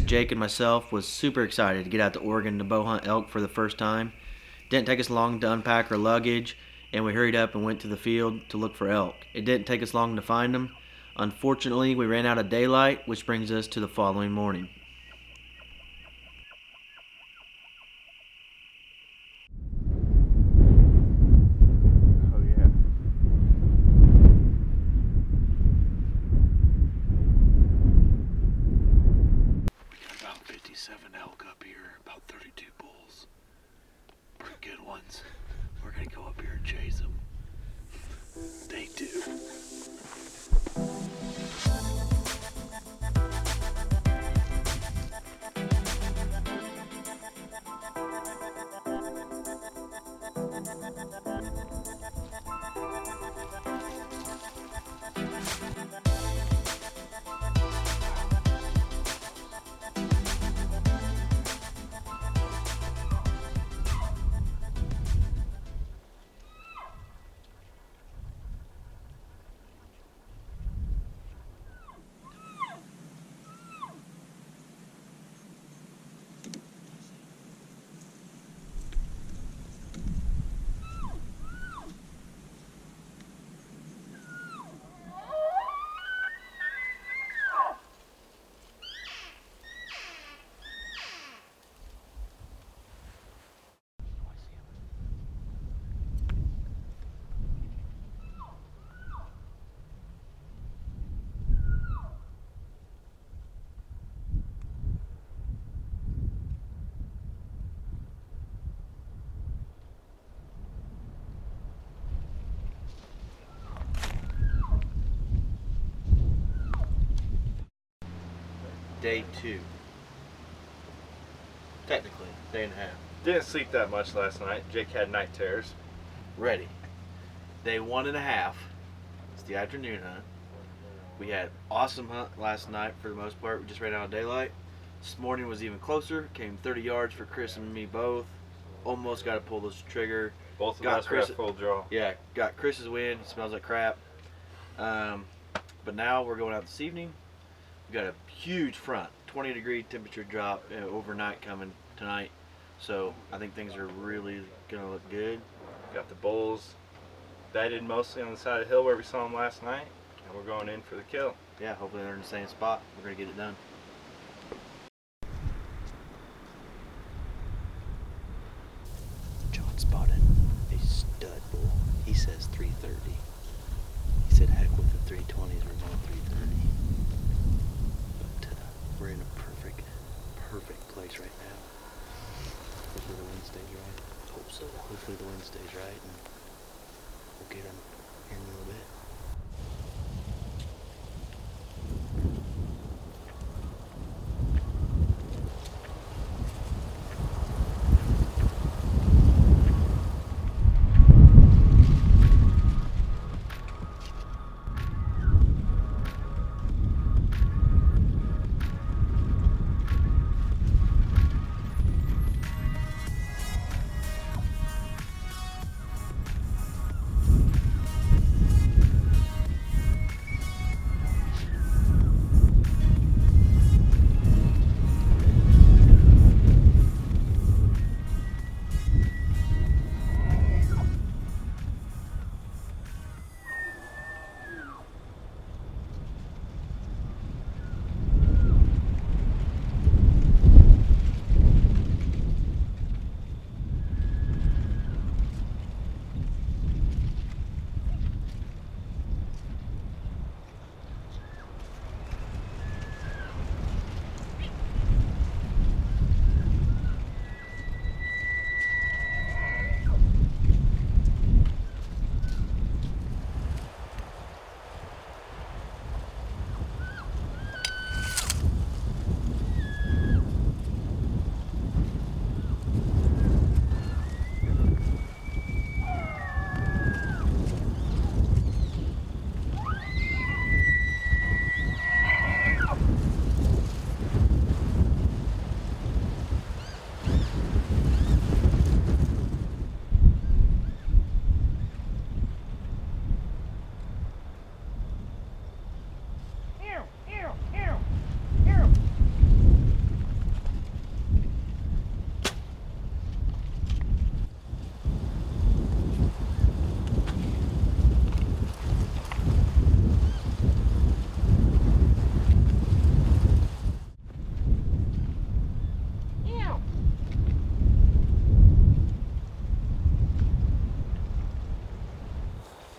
Jake and myself, was super excited to get out to Oregon to bow hunt elk for the first time. Didn't take us long to unpack our luggage, and we hurried up and went to the field to look for elk. It didn't take us long to find them. Unfortunately, we ran out of daylight, which brings us to the following morning. Oh yeah. We got about 57 elk up here, about 32 bulls. Pretty good ones. We're gonna go up here and chase them. Day 2. Day 2. Technically, day and a half. Didn't sleep that much last night. Jake had night terrors. Ready. Day 1.5. It's the afternoon hunt. We had awesome hunt last night for the most part. We just ran out of daylight. This morning was even closer. Came 30 yards for Chris and me both. Almost got to pull this trigger. Both of Got us were Chris- at full draw. Yeah, got Chris's win. It smells like crap. But now we're going out this evening. We got a huge front, 20-degree temperature drop overnight coming tonight. So I think things are really gonna look good. Got the bulls bedded mostly on the side of the hill where we saw them last night, and we're going in for the kill. Yeah, hopefully they're in the same spot. We're gonna get it done. John spotted a stud bull. He says 330. He said, "Heck with the 320s. We're going 330." But we're in a perfect place right now. Hopefully the wind stays right. Hope so. Hopefully the wind stays right, and we'll get him here in a little bit.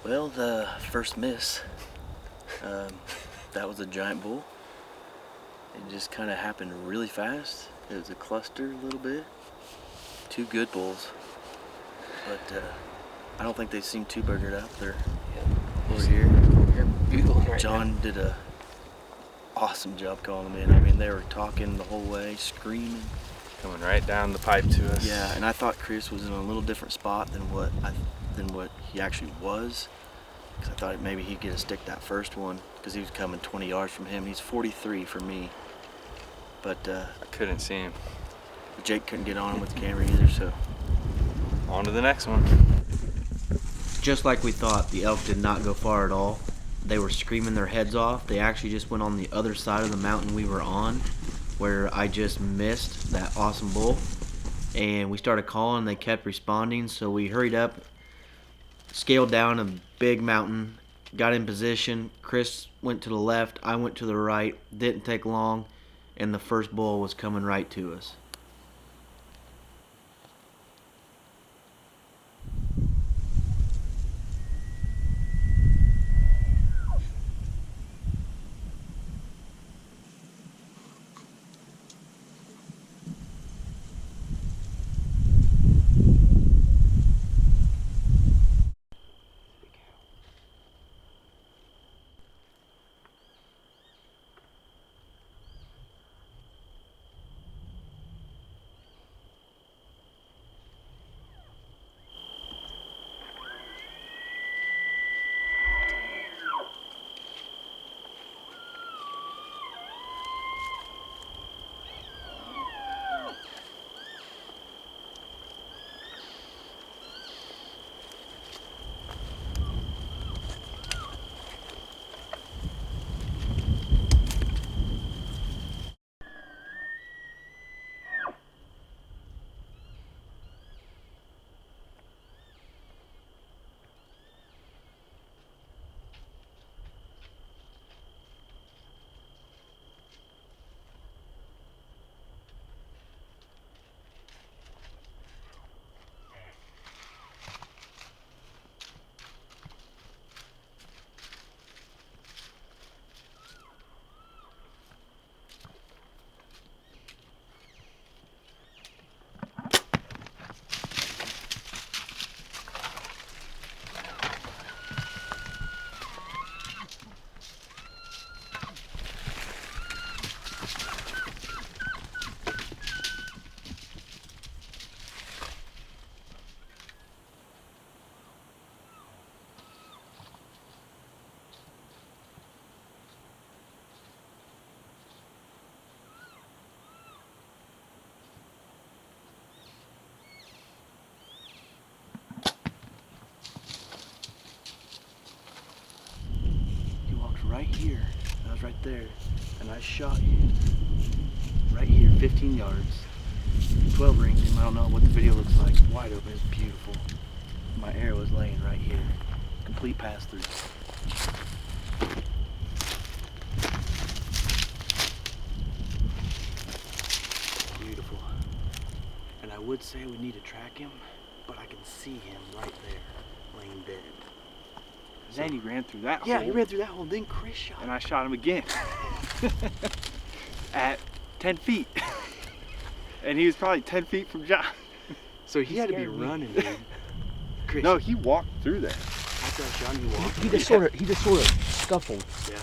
Well, the first miss, that was a giant bull. It just kind of happened really fast. It was a cluster a little bit. 2 good bulls, but I don't think they seem too buggered up. They're over here. You're bugling right John did a awesome job calling them in. I mean, they were talking the whole way, screaming. Coming right down the pipe to us. Yeah, and I thought Chris was in a little different spot than what he actually was, because I thought maybe he'd get a stick that first one, because he was coming 20 yards from him. He's 43 for me, but I couldn't see him. Jake couldn't get on him with the camera either, so. On to the next one. Just like we thought, the elk did not go far at all. They were screaming their heads off. They actually just went on the other side of the mountain we were on, where I just missed that awesome bull. And we started calling, they kept responding, so we hurried up, scaled down a big mountain, got in position. Chris went to the left, I went to the right. Didn't take long, and the first bull was coming right to us. Right here, I was right there, and I shot you right here, 15 yards, 12 rings him. I don't know what the video looks like. It's wide open, it's beautiful. My arrow was laying right here, complete pass through. Beautiful. And I would say we need to track him, but I can see him right there, laying dead. Then he ran through that hole. Yeah, he ran through that hole, then Chris shot And I shot him again. At 10 feet. And he was probably 10 feet from John. So he had to be scared me. running, dude. Chris, No, he walked through there. after I shot him, he walked. He just sort of scuffled. Yeah.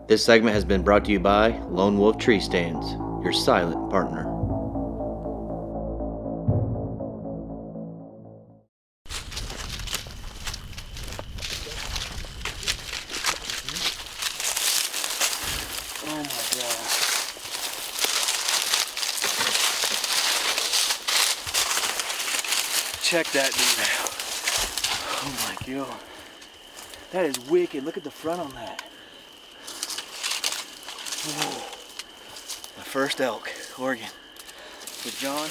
This segment has been brought to you by Lone Wolf Tree Stands, your silent partner. Oh my god. Check that dude out. Oh my god. That is wicked. Look at the front on that. Whoa. My first elk, Oregon. With John.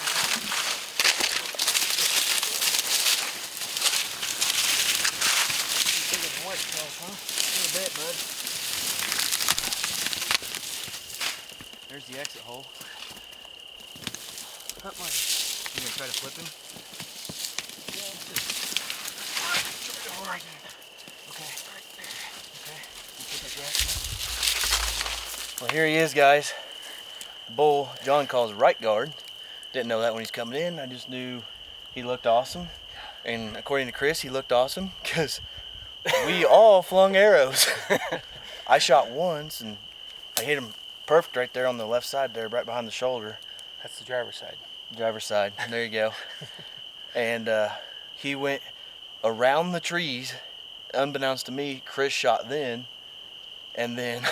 There's the exit hole. Not much. You gonna try to flip him? Yeah, right. Okay. Well, here he is, guys. Bull John calls right guard. Didn't know that when he's coming in. I just knew he looked awesome. And according to Chris, he looked awesome because we all flung arrows. I shot once and I hit him perfect right there on the left side there, right behind the shoulder. That's the driver's side. Driver's side. There you go. And he went around the trees. Unbeknownst to me, Chris shot then. And then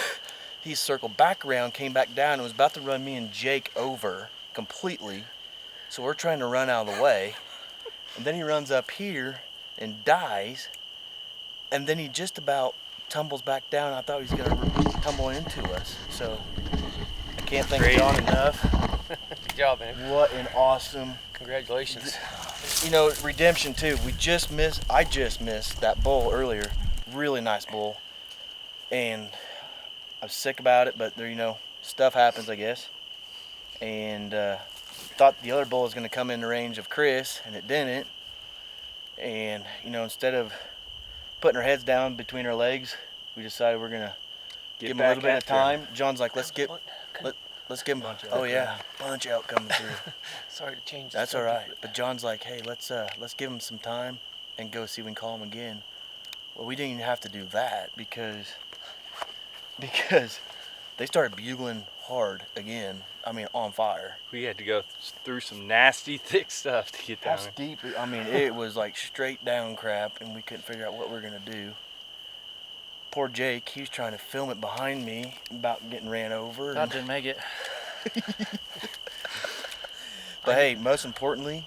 he circled back around, came back down, and was about to run me and Jake over completely. So we're trying to run out of the way. And then he runs up here and dies. And then he just about tumbles back down. I thought he was going to tumble into us. So I can't thank John enough. Good job, man. What an awesome... Congratulations. You know, redemption too. I just missed that bull earlier. Really nice bull. And I was sick about it, but there, you know, stuff happens, I guess. And thought the other bull was going to come in the range of Chris, and it didn't. And, you know, instead of putting our heads down between our legs, we decided we're going to give him a little bit of time. John's like, let's give him, oh yeah, bunch of elk coming through. Sorry to change. That's all right. But John's like, hey, let's give him some time and go see if we can call him again. Well, we didn't even have to do that because they started bugling hard again. I mean, on fire. We had to go through some nasty, thick stuff to get down How steep? I mean, it was like straight down crap, and we couldn't figure out what we were gonna do. Poor Jake, he was trying to film it behind me, about getting ran over. I didn't make it. But hey, most importantly,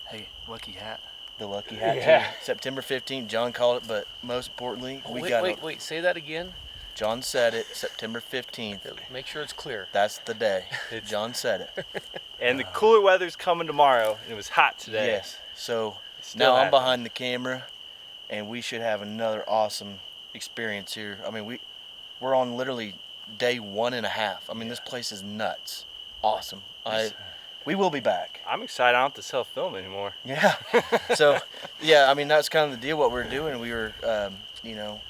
Hey, lucky hat. the lucky hat. Yeah. Too. September 15th, John called it, but most importantly, we wait, got wait. Say that again. John said it, September 15th. Make sure it's clear. That's the day. John said it. And the cooler weather's coming tomorrow, and it was hot today. Yes. So Still now I'm happening. behind the camera, and we should have another awesome experience here. I mean, we're on literally day 1.5. I mean, this place is nuts. Awesome. We will be back. I'm excited I don't have to self-film anymore. Yeah. So, yeah, I mean, that's kind of the deal, what we're doing. We were, you know,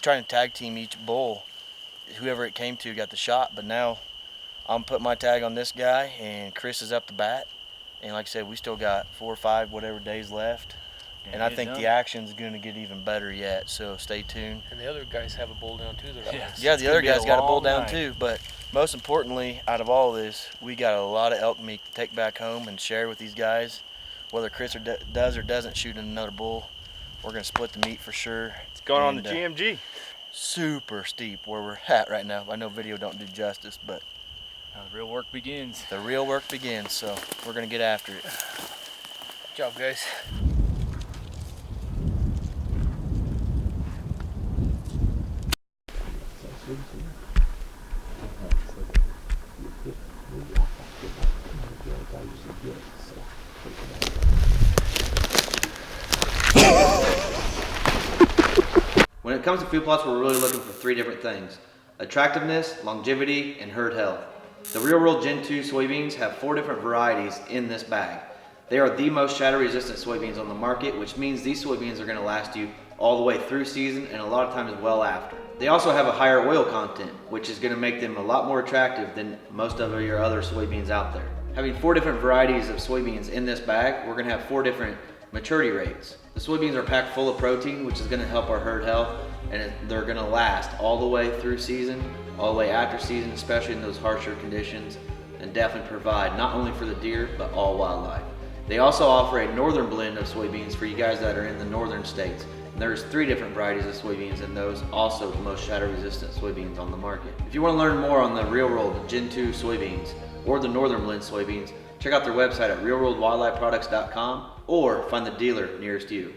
trying to tag team each bull. Whoever it came to got the shot, but now I'm putting my tag on this guy, and Chris is up the bat. And like I said, we still got 4 or 5 whatever days left. And I think the action's going to get even better yet, so stay tuned. And the other guys have a bull down too. Yeah, the other be a guys got a bull long down night. too, but most importantly, out of all this, we got a lot of elk meat to take back home and share with these guys. Whether Chris does or doesn't shoot another bull, we're going to split the meat for sure. It's going on And, the GMG. Super steep where we're at right now. I know video don't do justice, but The real work begins. the real work begins, so we're going to get after it. Good job, guys. When it comes to food plots, we're really looking for 3 different things: attractiveness, longevity, and herd health. The Real World Gen 2 soybeans have 4 different varieties in this bag. They are the most shatter resistant soybeans on the market, which means these soybeans are going to last you all the way through season and a lot of times well after. They also have a higher oil content, which is going to make them a lot more attractive than most of your other soybeans out there. Having 4 different varieties of soybeans in this bag, we're going to have 4 different maturity rates. The soybeans are packed full of protein, which is going to help our herd health, and they're going to last all the way through season, all the way after season, especially in those harsher conditions, and definitely provide not only for the deer, but all wildlife. They also offer a northern blend of soybeans for you guys that are in the northern states. And there's 3 different varieties of soybeans, and those also the most shatter resistant soybeans on the market. If you want to learn more on the Real World Gen 2 soybeans or the northern blend soybeans, check out their website at realworldwildlifeproducts.com or find the dealer nearest you.